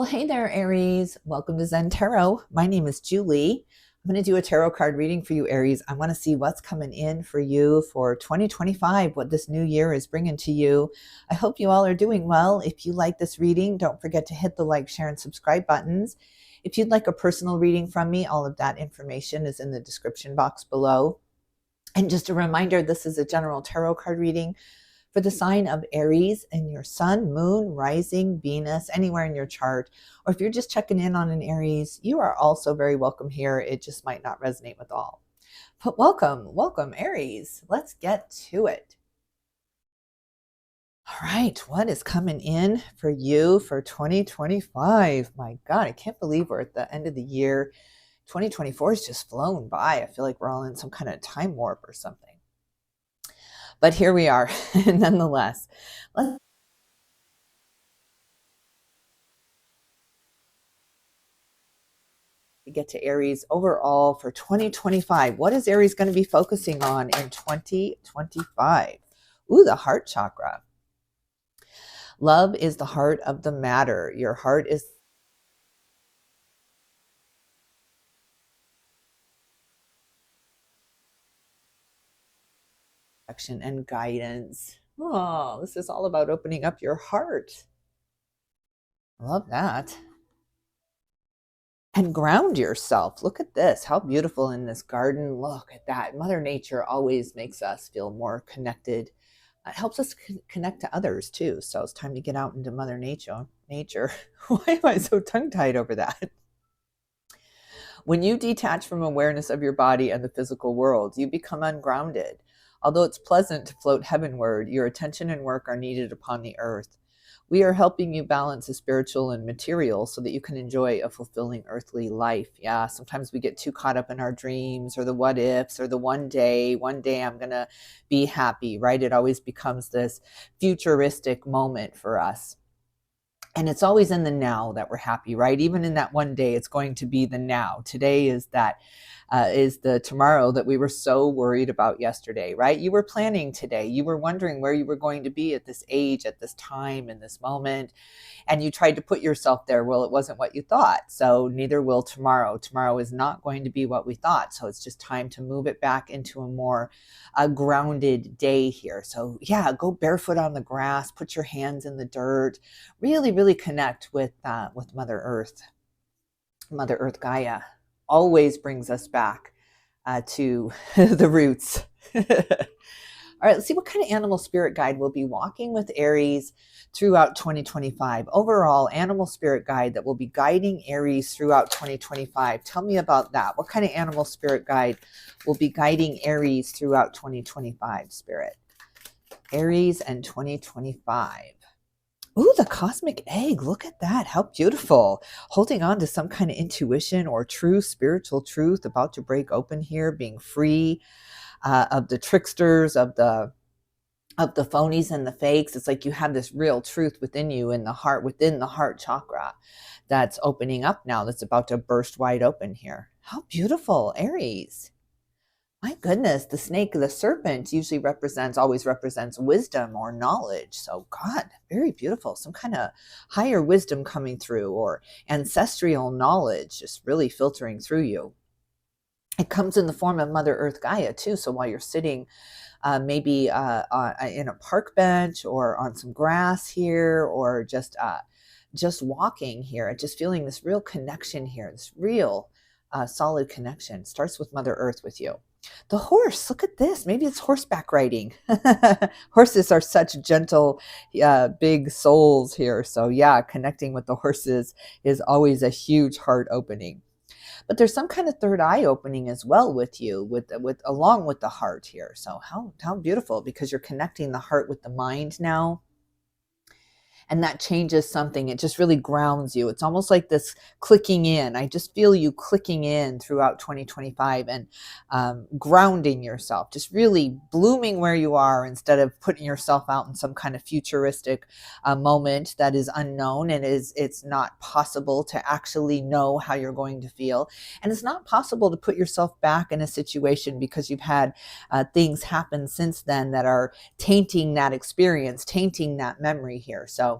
Hey there, Aries. Welcome to Zen Tarot. My name is Julie. I'm going to do a tarot card reading for you, Aries. I want to see what's coming in for you for 2025, what this new year is bringing to you. I hope you all are doing well. If you like this reading, don't forget to hit the like, share, and subscribe buttons. If you'd like a personal reading from me, all of that information is in the description box below. And just a reminder, this is a general tarot card reading for the sign of Aries and your sun, moon, rising, Venus, anywhere in your chart. Or if you're just checking in on an Aries, you are also very welcome here. It just might not resonate with all. But welcome, Aries. Let's get to it. All right, what is coming in for you for 2025? My God, I can't believe we're at the end of the year. 2024 has just flown by. I feel like we're all in some kind of time warp or something. But here we are, nonetheless. Let's get to Aries overall for 2025. What is Aries going to be focusing on in 2025? Ooh, the heart chakra. Love is the heart of the matter. Your heart is action and guidance. Oh, this is all about opening up your heart. I love that. And ground yourself. Look at this. How beautiful in this garden. Look at that. Mother Nature always makes us feel more connected. It helps us connect to others too. So it's time to get out into Mother Nature. Why am I so tongue-tied over that? When you detach from awareness of your body and the physical world, you become ungrounded. Although it's pleasant to float heavenward, your attention and work are needed upon the earth. We are helping you balance the spiritual and material so that you can enjoy a fulfilling earthly life. Yeah, sometimes we get too caught up in our dreams or the what ifs or the one day I'm going to be happy, right? It always becomes this futuristic moment for us. And it's always in the now that we're happy, right? Even in that one day, it's going to be the now. Today is the tomorrow that we were so worried about yesterday, right? You were planning today. You were wondering where you were going to be at this age, at this time, in this moment. And you tried to put yourself there. Well, it wasn't what you thought. So neither will tomorrow. Tomorrow is not going to be what we thought. So it's just time to move it back into a more grounded day here. So yeah, go barefoot on the grass, put your hands in the dirt, really, really connect with Mother Earth. Mother Earth Gaia always brings us back to the roots. All right, let's see what kind of animal spirit guide will be walking with Aries throughout 2025. Overall, animal spirit guide that will be guiding Aries throughout 2025. Tell me about that. What kind of animal spirit guide will be guiding Aries throughout 2025, Spirit? Aries and 2025. Ooh, the cosmic egg. Look at that. How beautiful. Holding on to some kind of intuition or true spiritual truth about to break open here, being free of the tricksters, of the phonies and the fakes. It's like you have this real truth within you, in the heart, within the heart chakra, that's opening up now, that's about to burst wide open here. How beautiful, Aries. My goodness, the snake, the serpent always represents wisdom or knowledge. So God, very beautiful. Some kind of higher wisdom coming through, or ancestral knowledge just really filtering through you. It comes in the form of Mother Earth Gaia too. So while you're sitting maybe in a park bench or on some grass here, or just walking here, just feeling this real connection here, this real solid connection. Starts with Mother Earth with you. The horse, look at this. Maybe it's horseback riding. Horses are such gentle, big souls here. So yeah, connecting with the horses is always a huge heart opening. But there's some kind of third eye opening as well with you, along with the heart here. So how beautiful, because you're connecting the heart with the mind now. And that changes something. It just really grounds you. It's almost like this clicking in. I just feel you clicking in throughout 2025 and grounding yourself, just really blooming where you are instead of putting yourself out in some kind of futuristic moment that is unknown, and it's not possible to actually know how you're going to feel. And it's not possible to put yourself back in a situation because you've had things happen since then that are tainting that experience, tainting that memory here. So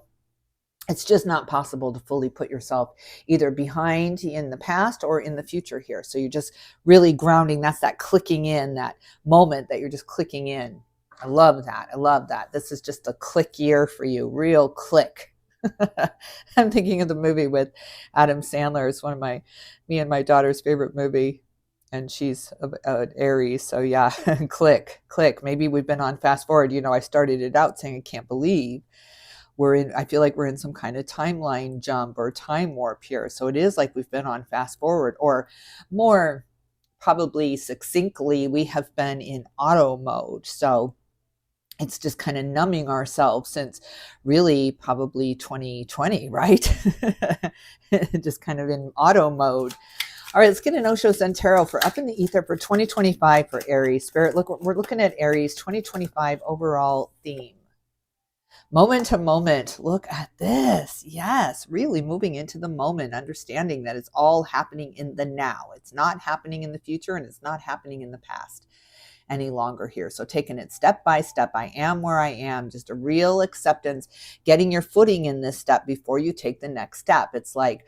It's just not possible to fully put yourself either behind in the past or in the future here. So you're just really grounding. That's that clicking in, that moment that you're just clicking in. I love that. I love that. This is just a click year for you, real click. I'm thinking of the movie with Adam Sandler. It's one of me and my daughter's favorite movie. And she's an Aries. So yeah, click, click. Maybe we've been on fast forward. You know, I started it out saying, I can't believe I feel like we're in some kind of timeline jump or time warp here. So it is like we've been on fast forward, or more probably succinctly, we have been in auto mode. So it's just kind of numbing ourselves since really probably 2020, right? Just kind of in auto mode. All right, let's get an Osho ZEN-TAROT for Up in the Ether for 2025 for Aries. Spirit, look, we're looking at Aries 2025 overall theme. Moment to moment, look at this. Yes, really moving into the moment, understanding that it's all happening in the now. It's not happening in the future, and it's not happening in the past any longer here. So taking it step by step, I am where I am, just a real acceptance, getting your footing in this step before you take the next step. It's like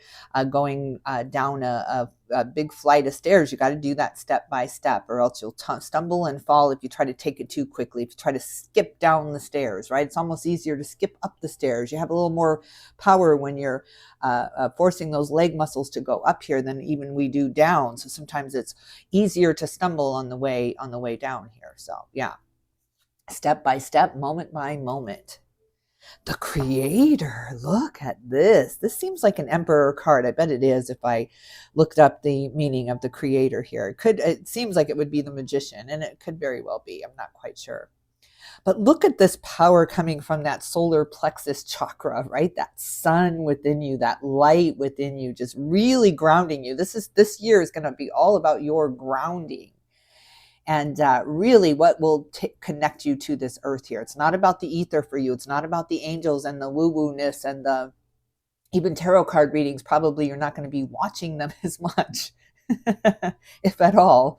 going down a big flight of stairs. You got to do that step by step, or else you'll stumble and fall if you try to take it too quickly, if you try to skip down the stairs, right? It's almost easier to skip up the stairs. You have a little more power when you're forcing those leg muscles to go up here than even we do down. So sometimes it's easier to stumble on the way down here. So yeah, step by step, moment by moment. The Creator, look at this. This seems like an Emperor card. I bet it is if I looked up the meaning of the Creator here. It seems like it would be the Magician, and it could very well be. I'm not quite sure. But look at this power coming from that solar plexus chakra, right? That sun within you, that light within you, just really grounding you. This year is going to be all about your grounding. And really what will connect you to this earth here. It's not about the ether for you. It's not about the angels and the woo-woo-ness and the even tarot card readings. Probably you're not going to be watching them as much, if at all,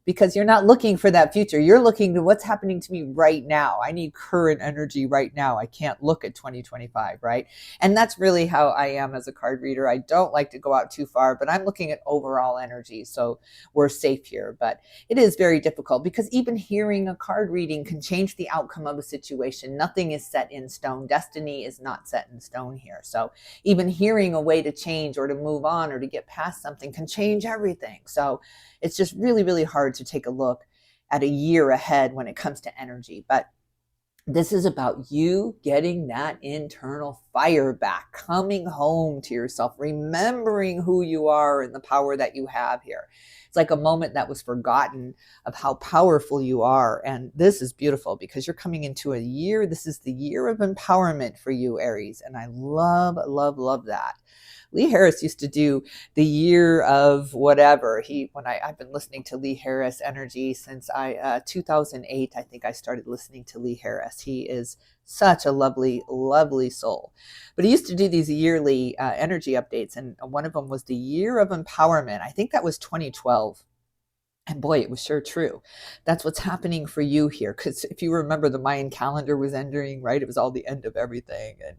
because you're not looking for that future. You're looking to what's happening to me right now. I need current energy right now. I can't look at 2025, right? And that's really how I am as a card reader. I don't like to go out too far, but I'm looking at overall energy. So we're safe here, but it is very difficult because even hearing a card reading can change the outcome of a situation. Nothing is set in stone. Destiny is not set in stone here. So even hearing a way to change or to move on or to get past something can change everything. So it's just really, really hard to take a look at a year ahead when it comes to energy. But this is about you getting that internal fire back, coming home to yourself, remembering who you are and the power that you have here. It's like a moment that was forgotten of how powerful you are. And this is beautiful because you're coming into a year. This is the year of empowerment for you, Aries. And I love, love, love that. Lee Harris used to do the year of whatever. I've been listening to Lee Harris energy since 2008. I think I started listening to Lee Harris. He is such a lovely, lovely soul. But he used to do these yearly energy updates, and one of them was the year of empowerment. I think that was 2012. And boy, it was sure true. That's what's happening for you here. Because if you remember, the Mayan calendar was ending, right? It was all the end of everything. And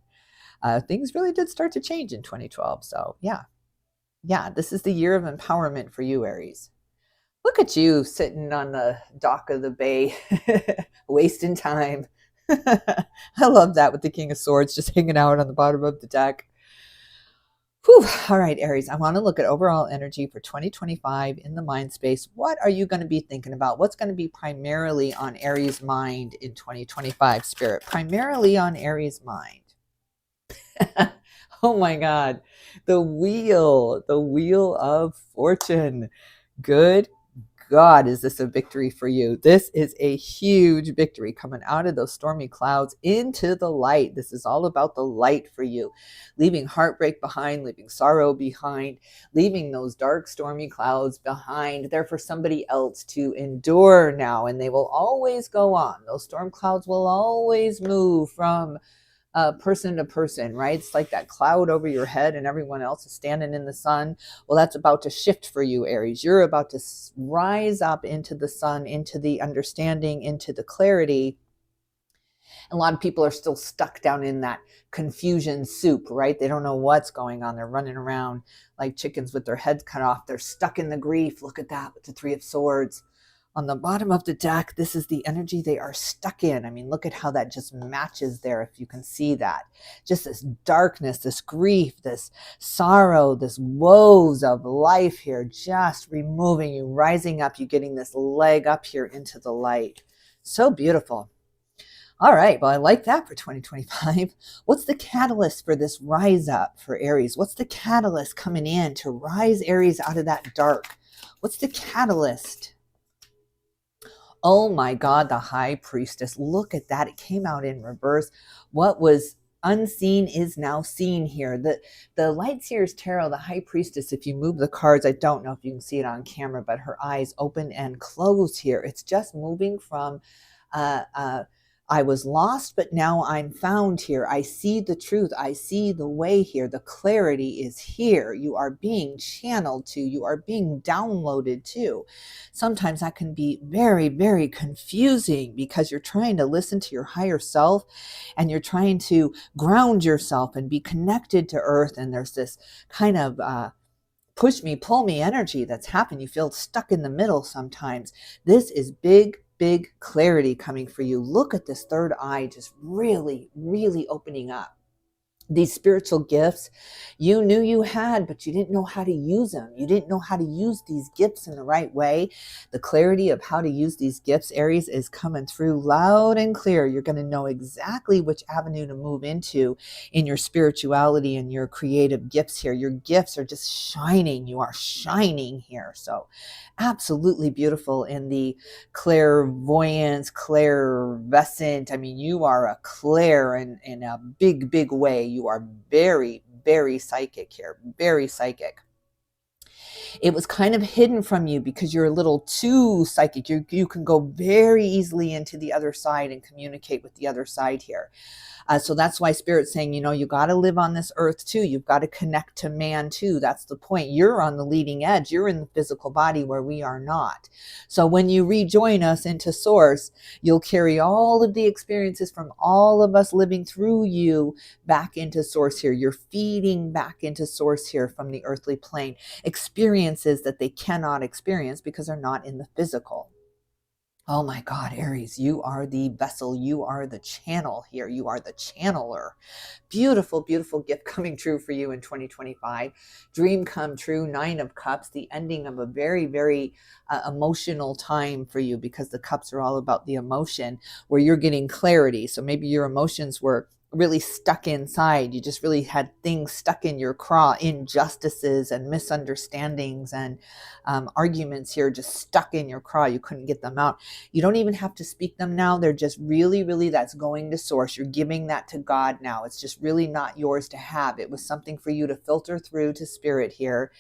things really did start to change in 2012. So yeah, this is the year of empowerment for you, Aries. Look at you sitting on the dock of the bay, wasting time. I love that with the King of Swords just hanging out on the bottom of the deck. Whew. All right, Aries, I want to look at overall energy for 2025 in the mind space. What are you going to be thinking about? What's going to be primarily on Aries' mind in 2025, Spirit? Primarily on Aries' mind. Oh my God, the wheel of fortune. Good God, is this a victory for you? This is a huge victory coming out of those stormy clouds into the light. This is all about the light for you, leaving heartbreak behind, leaving sorrow behind, leaving those dark stormy clouds behind. They're for somebody else to endure now, and they will always go on. Those storm clouds will always move from person to person, right? It's like that cloud over your head and everyone else is standing in the sun. Well, that's about to shift for you, Aries. You're about to rise up into the sun, into the understanding, into the clarity. A lot of people are still stuck down in that confusion soup, right? They don't know what's going on. They're running around like chickens with their heads cut off. They're stuck in the grief. Look at that with the Three of Swords. On the bottom of the deck, this is the energy they are stuck in. I mean, look at how that just matches there, if you can see that. Just this darkness, this grief, this sorrow, this woes of life here, just removing you, rising up, you getting this leg up here into the light. So beautiful. All right, well, I like that for 2025. What's the catalyst for this rise up for Aries? What's the catalyst coming in to rise Aries out of that dark? What's the catalyst? Oh my God, the High Priestess. Look at that. It came out in reverse. What was unseen is now seen here. The Light Seers Tarot, the High Priestess, if you move the cards, I don't know if you can see it on camera, but her eyes open and close here. It's just moving from I was lost, but now I'm found here. I see the truth. I see the way here. The clarity is here. You are being channeled to. You are being downloaded to. Sometimes that can be very, very confusing because you're trying to listen to your higher self and you're trying to ground yourself and be connected to earth. And there's this kind of push me, pull me energy that's happening. You feel stuck in the middle sometimes. This is big clarity coming for you. Look at this third eye just really, really opening up. These spiritual gifts you knew you had, but you didn't know how to use them. You didn't know how to use these gifts in the right way. The clarity of how to use these gifts, Aries, is coming through loud and clear. You're going to know exactly which avenue to move into in your spirituality and your creative gifts here. Your gifts are just shining. You are shining here. So absolutely beautiful in the clairvoyance, clairvescent. I mean, you are a clair in a big way. You are very, very psychic here, very psychic. It was kind of hidden from you because you're a little too psychic. You can go very easily into the other side and communicate with the other side here. So that's why Spirit's saying, you know, you got to live on this earth too. You've got to connect to man too. That's the point. You're on the leading edge. You're in the physical body where we are not. So when you rejoin us into Source, you'll carry all of the experiences from all of us living through you back into Source here. You're feeding back into Source here from the earthly plane. Experiences that they cannot experience because they're not in the physical. Oh my God, Aries, you are the vessel. You are the channel here. You are the channeler. Beautiful, beautiful gift coming true for you in 2025. Dream come true, 9 of Cups, the ending of a very, very emotional time for you because the cups are all about the emotion where you're getting clarity. So maybe your emotions were really stuck inside. You just really had things stuck in your craw, injustices and misunderstandings and arguments here just stuck in your craw. You couldn't get them out. You don't even have to speak them now. They're just really, really, that's going to Source. You're giving that to God now. It's just really not yours to have. It was something for you to filter through to Spirit here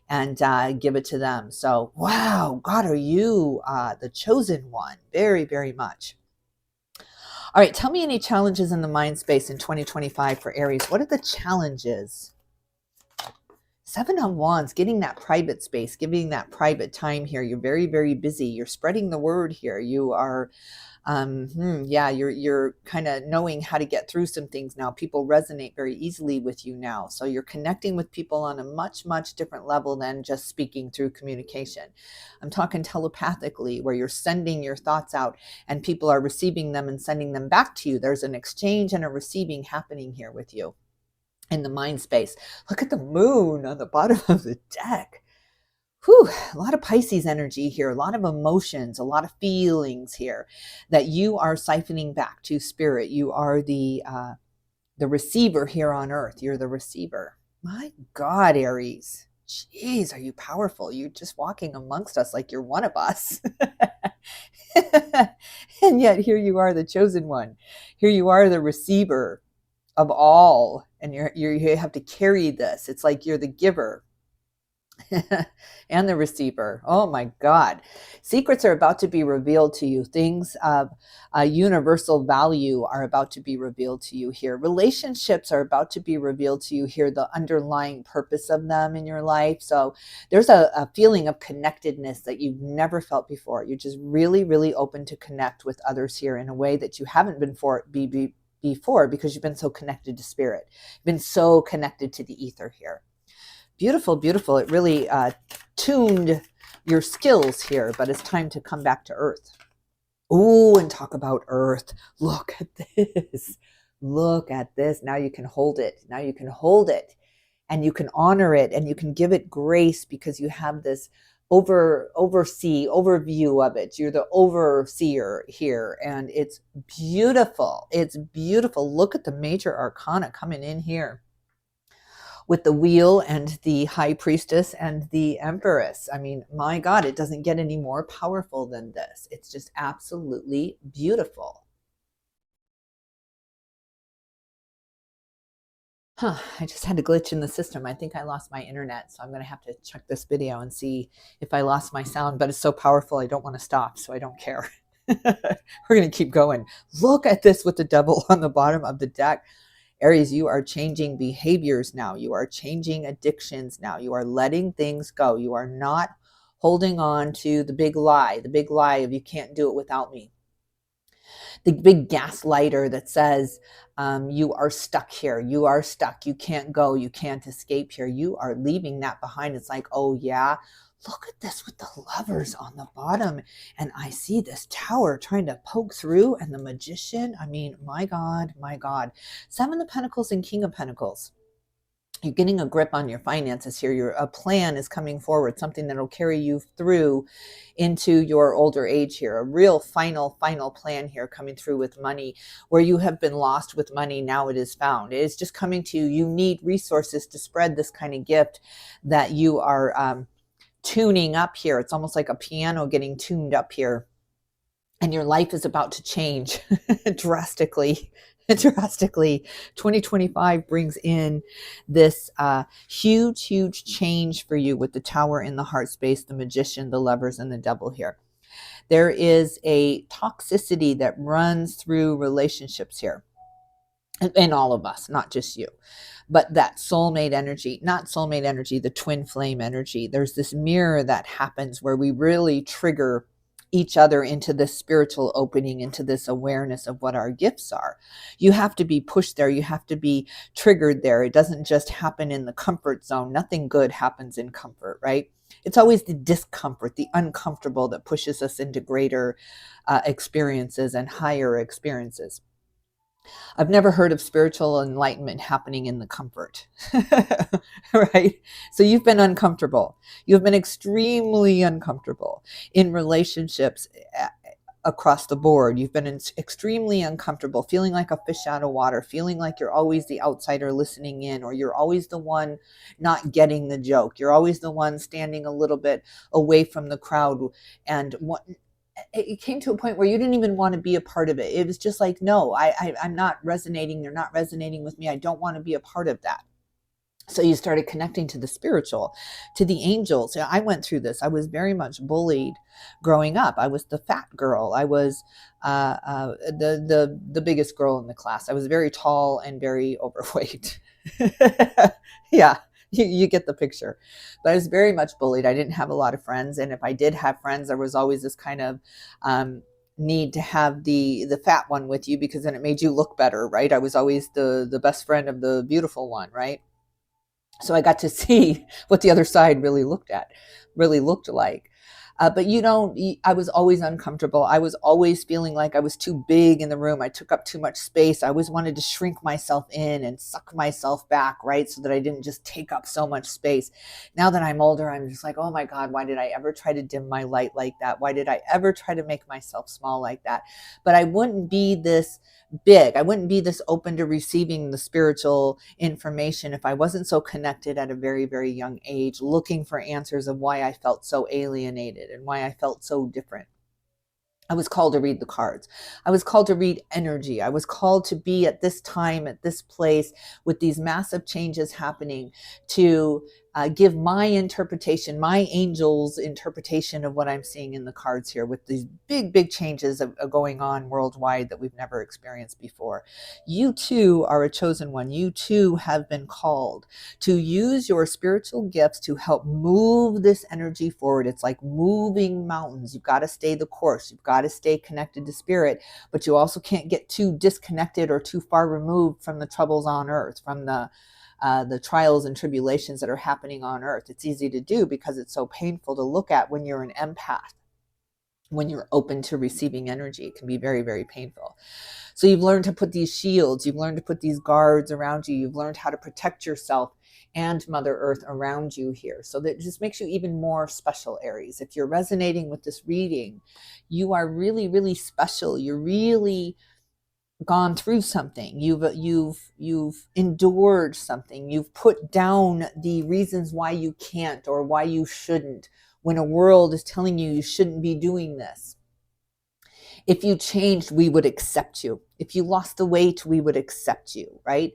and give it to them. So, wow, God, are you the chosen one? Very, very much. All right, tell me any challenges in the mind space in 2025 for Aries. What are the challenges? 7 of Wands, getting that private space, giving that private time here. You're very, very busy. You're spreading the word here. You are, you're kind of knowing how to get through some things now. People resonate very easily with you now. So you're connecting with people on a much, much different level than just speaking through communication. I'm talking telepathically, where you're sending your thoughts out and people are receiving them and sending them back to you. There's an exchange and a receiving happening here with you in the mind space. Look at the moon on the bottom of the deck. Whew, a lot of Pisces energy here, a lot of emotions, a lot of feelings here that you are siphoning back to Spirit. You are the receiver here on earth. You're the receiver. My God, Aries. Jeez, are you powerful? You're just walking amongst us like you're one of us. And yet here you are, the chosen one. Here you are, the receiver of all. And you have to carry this. It's like you're the giver. And the receiver. Oh my God. Secrets are about to be revealed to you. Things of a universal value are about to be revealed to you here. Relationships are about to be revealed to you here, the underlying purpose of them in your life. So there's a feeling of connectedness that you've never felt before. You're just really, really open to connect with others here in a way that you haven't been before because you've been so connected to spirit, been so connected to the ether here. Beautiful, beautiful. It really tuned your skills here, but it's time to come back to earth. Ooh, and talk about earth. Look at this. Look at this. Now you can hold it. Now you can hold it and you can honor it and you can give it grace because you have this overview of it. You're the overseer here and it's beautiful. It's beautiful. Look at the major arcana coming in here with the wheel and the high priestess and the empress. I mean, my God, it doesn't get any more powerful than this. It's just absolutely beautiful. I just had a glitch in the system. I think I lost my internet, so I'm going to have to check this video and see if I lost my sound, but it's so powerful I don't want to stop, so I don't care. We're going to keep going. Look at this with the devil on the bottom of the deck. Aries, you are changing behaviors now. You are changing addictions now. You are letting things go. You are not holding on to the big lie of you can't do it without me. The big gaslighter that says you are stuck here. You are stuck. You can't go. You can't escape here. You are leaving that behind. It's like, oh yeah, look at this with the lovers on the bottom. And I see this tower trying to poke through and the magician. I mean, my God, my God. Seven of Pentacles and King of Pentacles. You're getting a grip on your finances here. A plan is coming forward, something that will carry you through into your older age here. A real final plan here coming through with money. Where you have been lost with money, now it is found. It is just coming to you. You need resources to spread this kind of gift that you are tuning up here. It's almost like a piano getting tuned up here. And your life is about to change drastically. 2025 brings in this huge change for you with the tower in the heart space, the magician, the lovers, and the devil here. There is a toxicity that runs through relationships here. And all of us, not just you, but that soulmate energy, not soulmate energy, the twin flame energy. There's this mirror that happens where we really trigger each other into this spiritual opening, into this awareness of what our gifts are. You have to be pushed there. You have to be triggered there. It doesn't just happen in the comfort zone. Nothing good happens in comfort, right? It's always the discomfort, the uncomfortable that pushes us into greater experiences and higher experiences. I've never heard of spiritual enlightenment happening in the comfort, right? So you've been uncomfortable. You've been extremely uncomfortable in relationships across the board. You've been extremely uncomfortable, feeling like a fish out of water, feeling like you're always the outsider listening in, or you're always the one not getting the joke. You're always the one standing a little bit away from the crowd. And it came to a point where you didn't even want to be a part of it. It was just like, no, I'm not resonating. They're not resonating with me. I don't want to be a part of that. So you started connecting to the spiritual, to the angels. I went through this. I was very much bullied growing up. I was the fat girl. I was the biggest girl in the class. I was very tall and very overweight. Yeah. You get the picture. But I was very much bullied. I didn't have a lot of friends. And if I did have friends, there was always this kind of need to have the fat one with you because then it made you look better, right? I was always the best friend of the beautiful one, right? So I got to see what the other side really looked like. But I was always uncomfortable. I was always feeling like I was too big in the room. I took up too much space. I always wanted to shrink myself in and suck myself back, right? So that I didn't just take up so much space. Now that I'm older, I'm just like, oh my God, why did I ever try to dim my light like that? Why did I ever try to make myself small like that? But I wouldn't be this big. I wouldn't be this open to receiving the spiritual information if I wasn't so connected at a very, very young age, looking for answers of why I felt so alienated and why I felt so different. I was called to read the cards. I was called to read energy. I was called to be at this time, at this place, with these massive changes happening, to give my interpretation, my angel's interpretation of what I'm seeing in the cards here with these big, big changes of going on worldwide that we've never experienced before. You too are a chosen one. You too have been called to use your spiritual gifts to help move this energy forward. It's like moving mountains. You've got to stay the course. You've got to stay connected to spirit, but you also can't get too disconnected or too far removed from the troubles on earth, from the trials and tribulations that are happening on earth. It's easy to do because it's so painful to look at when you're an empath. When you're open to receiving energy, it can be very, very painful. So you've learned to put these shields, you've learned to put these guards around you, you've learned how to protect yourself and Mother Earth around you here. So that just makes you even more special, Aries. If you're resonating with this reading, you are really, really special. You're really gone through something. You've endured something. You've put down the reasons why you can't or why you shouldn't, when a world is telling you you shouldn't be doing this. If you changed, we would accept you. If you lost the weight, we would accept you, right?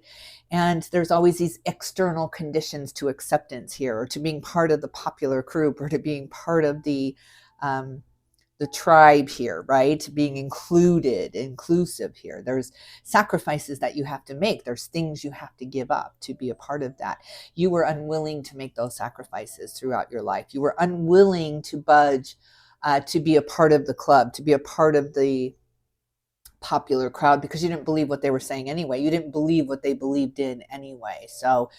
And there's always these external conditions to acceptance here, or to being part of the popular group, or to being part of the tribe here, right? Being included, inclusive here. There's sacrifices that you have to make. There's things you have to give up to be a part of that. You were unwilling to make those sacrifices throughout your life. You were unwilling to budge, to be a part of the club, to be a part of the popular crowd, because you didn't believe what they were saying anyway. You didn't believe what they believed in anyway. So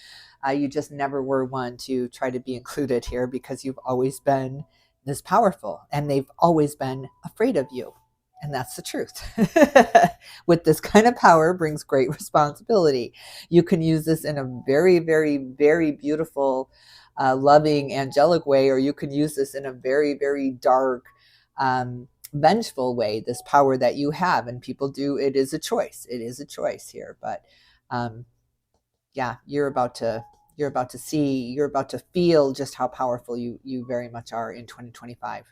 you just never were one to try to be included here, because you've always been this powerful, and they've always been afraid of you. And that's the truth. With this kind of power brings great responsibility. You can use this in a very, very, very beautiful, loving, angelic way, or you can use this in a very, very dark, vengeful way, this power that you have. And people do, it is a choice. It is a choice here. But yeah, you're about to see, you're about to feel just how powerful you very much are in 2025.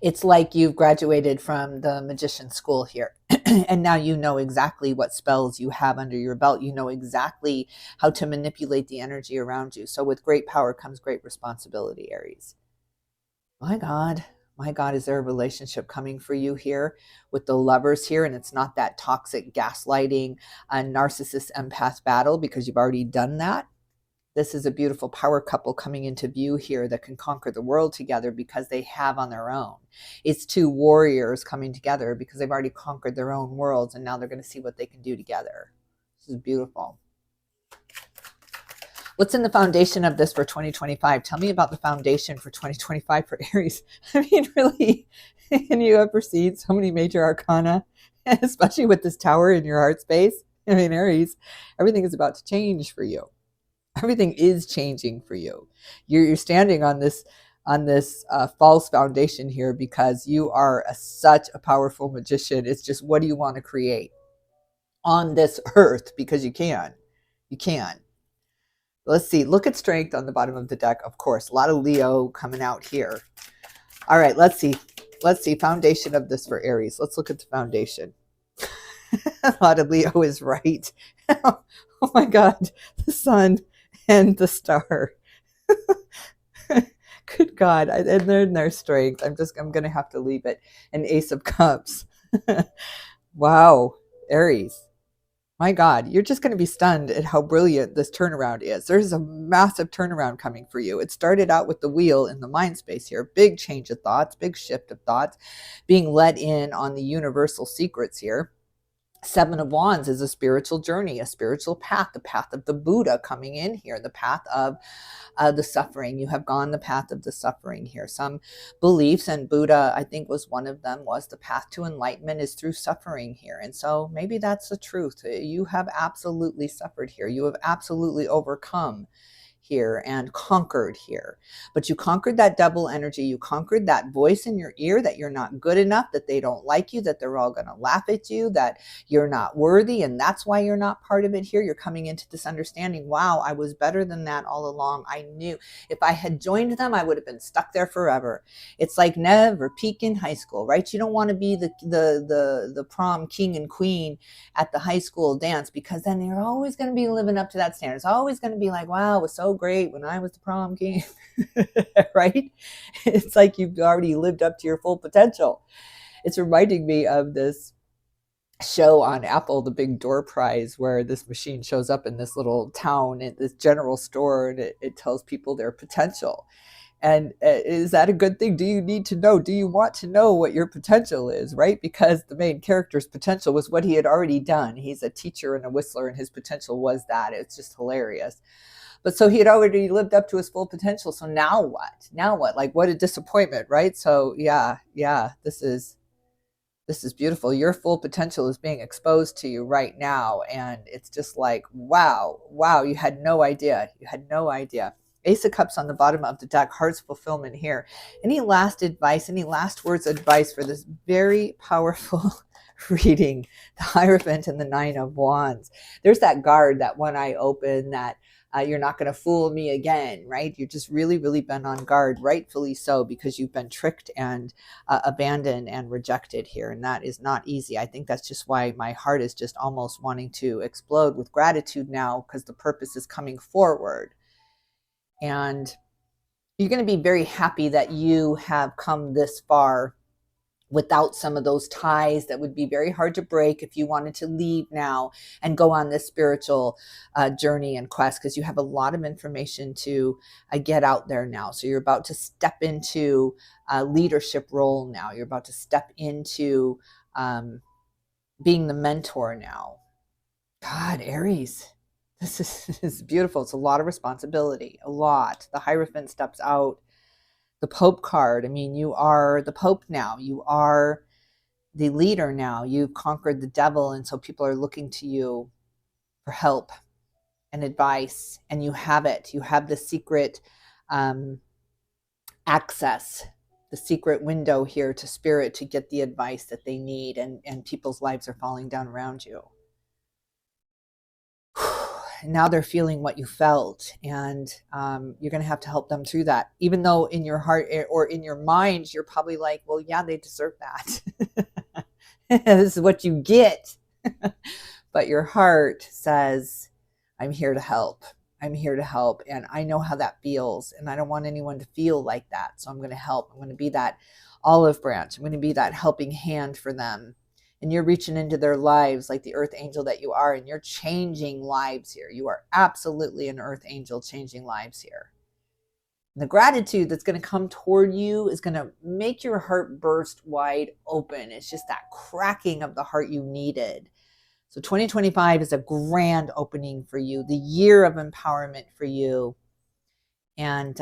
It's like you've graduated from the magician school here. And now you know exactly what spells you have under your belt. You know exactly how to manipulate the energy around you. So with great power comes great responsibility, Aries. My God, is there a relationship coming for you here with the Lovers here? And it's not that toxic, gaslighting, narcissist empath battle, because you've already done that. This is a beautiful power couple coming into view here that can conquer the world together, because they have on their own. It's two warriors coming together because they've already conquered their own worlds, and now they're going to see what they can do together. This is beautiful. What's in the foundation of this for 2025? Tell me about the foundation for 2025 for Aries. I mean, really, can you ever see so many major arcana, especially with this tower in your heart space? I mean, Aries, everything is about to change for you. Everything is changing for you. You're standing on this false foundation here, because you are such a powerful magician. It's just, what do you want to create on this earth? Because you can. Let's see. Look at strength on the bottom of the deck. Of course, a lot of Leo coming out here. All right, let's see. Foundation of this for Aries. Let's look at the foundation. A lot of Leo is right. Oh my God, the sun and the star. Good God. And then their strength. I'm going to have to leave it. An Ace of Cups. Wow, Aries. My God, you're just going to be stunned at how brilliant this turnaround is. There's a massive turnaround coming for you. It started out with the wheel in the mind space here. Big change of thoughts, big shift of thoughts, being let in on the universal secrets here. Seven of Wands is a spiritual journey, a spiritual path, the path of the Buddha coming in here, the path of the suffering. You have gone the path of the suffering here. Some beliefs, and Buddha, I think, was one of them, was the path to enlightenment is through suffering here. And so maybe that's the truth. You have absolutely suffered here. You have absolutely overcome here and conquered here. But you conquered that double energy. You conquered that voice in your ear that you're not good enough, that they don't like you, that they're all going to laugh at you, that you're not worthy, and that's why you're not part of it here. You're coming into this understanding, wow, I was better than that all along. I knew if I had joined them, I would have been stuck there forever. It's like never peak in high school, right? You don't want to be the prom king and queen at the high school dance, because then you're always going to be living up to that standard. It's always going to be like, wow, it was so great when I was the prom king, right? It's like you've already lived up to your full potential. It's reminding me of this show on Apple, The Big Door Prize, where this machine shows up in this little town at this general store, and it tells people their potential. And is that a good thing? Do you need to know? Do you want to know what your potential is, right? Because the main character's potential was what he had already done. He's a teacher and a whistler, and his potential was that. It's just hilarious. But so he had already lived up to his full potential. So now what? Now what? Like, what a disappointment, right? So yeah, this is beautiful. Your full potential is being exposed to you right now. And it's just like, wow, you had no idea. You had no idea. Ace of Cups on the bottom of the deck, heart's fulfillment here. Any last advice, any last words of advice for this very powerful reading, the Hierophant and the Nine of Wands? There's that guard, that one eye open, that you're not going to fool me again, right? You're just really, really been on guard, rightfully so, because you've been tricked and abandoned and rejected here. And that is not easy. I think that's just why my heart is just almost wanting to explode with gratitude now, because the purpose is coming forward. And you're going to be very happy that you have come this far without some of those ties that would be very hard to break if you wanted to leave now and go on this spiritual journey and quest, because you have a lot of information to get out there now. So you're about to step into a leadership role now. You're about to step into being the mentor now. God, Aries. This is beautiful. It's a lot of responsibility, a lot. The Hierophant steps out. The Pope card. I mean, you are the Pope now. You are the leader now. You've conquered the devil. And so people are looking to you for help and advice. And you have it. You have the secret access, the secret window here to spirit to get the advice that they need. And people's lives are falling down around you. Now they're feeling what you felt, and you're going to have to help them through that. Even though in your heart or in your mind, you're probably like, well, yeah, they deserve that. This is what you get. But your heart says, I'm here to help. I'm here to help. And I know how that feels. And I don't want anyone to feel like that. So I'm going to help. I'm going to be that olive branch. I'm going to be that helping hand for them. And you're reaching into their lives like the earth angel that you are, and you're changing lives here. You are absolutely an earth angel changing lives here. And the gratitude that's going to come toward you is going to make your heart burst wide open. It's just that cracking of the heart you needed. So 2025 is a grand opening for you, the year of empowerment for you. And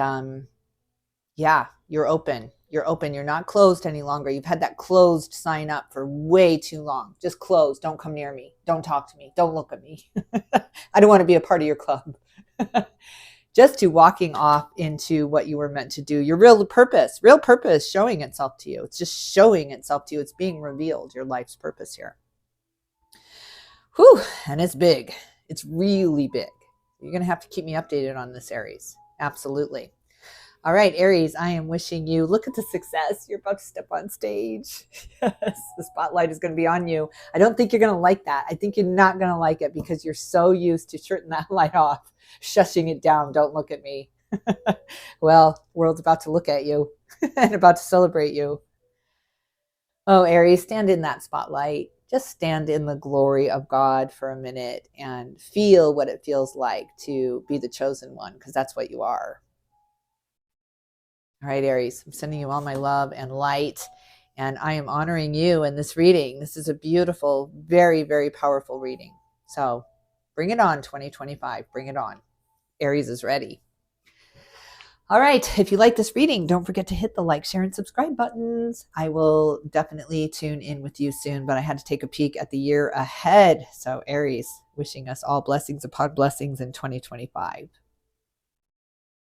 yeah, you're open. You're open. You're not closed any longer. You've had that closed sign up for way too long. Just closed. Don't come near me. Don't talk to me. Don't look at me. I don't want to be a part of your club. Just to walking off into what you were meant to do. Your real purpose showing itself to you. It's just showing itself to you. It's being revealed, your life's purpose here. Whew, and it's big. It's really big. You're going to have to keep me updated on this, Aries. Absolutely. All right, Aries, I am wishing you, look at the success. You're about to step on stage. Yes, the spotlight is going to be on you. I don't think you're going to like that. I think you're not going to like it because you're so used to shutting that light off, shushing it down. Don't look at me. Well, world's about to look at you and about to celebrate you. Oh, Aries, stand in that spotlight. Just stand in the glory of God for a minute and feel what it feels like to be the chosen one, because that's what you are. All right, Aries, I'm sending you all my love and light, and I am honoring you in this reading. This is a beautiful, very, very powerful reading. So bring it on, 2025. Bring it on. Aries is ready. All right, if you like this reading, don't forget to hit the like, share, and subscribe buttons. I will definitely tune in with you soon, but I had to take a peek at the year ahead. So Aries, wishing us all blessings upon blessings in 2025.